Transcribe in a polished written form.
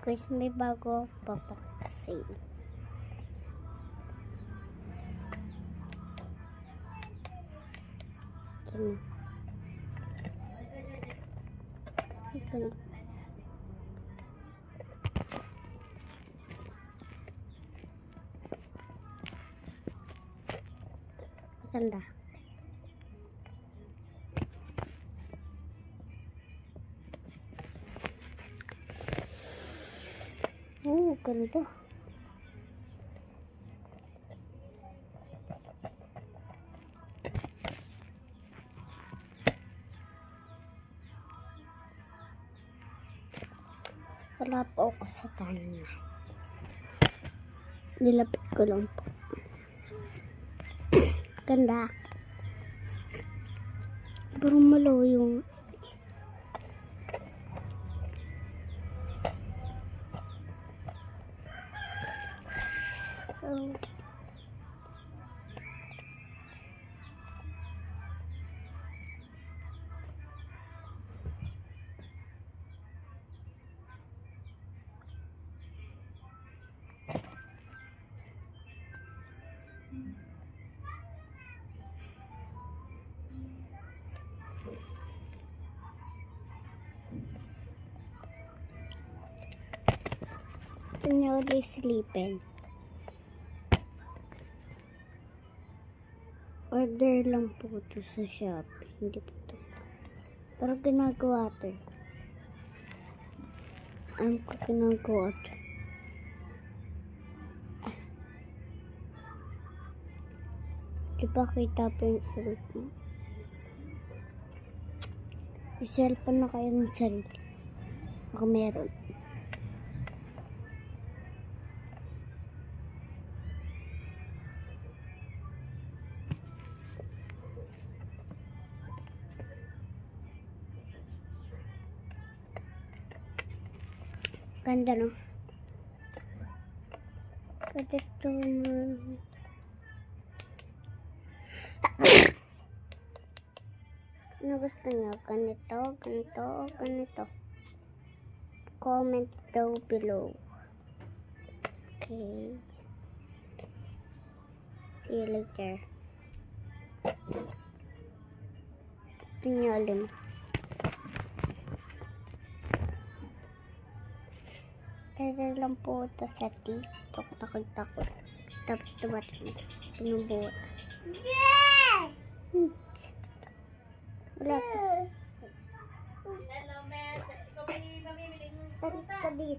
Guys, may bago papakita sa inyo. Ito na. Maganda. Ganda. Wala pa ako sa tanan. Nilapit ko lang po. Ganda. Parang malaw yung niya ulit silipin. Order lang po ito sa Shopee. Hindi po ito. Pero ginagawa ito. Alam ko ginagawa ito. Di ba kita po yung cellphone? May cellphone na kayo ng sarili. Ako meron. Ganda, no? Pwede ito ano gusto nyo? Ganito, ganito, o ganito? Comment down below. Okay. See you later. Pinyalim. Pwede lang po ito sa TikTok. Takot-takot. Tapos tumating. Pinubuhat. Wala to. Hello, Miss. Ikaw may mamimiling. Tarik ka dito.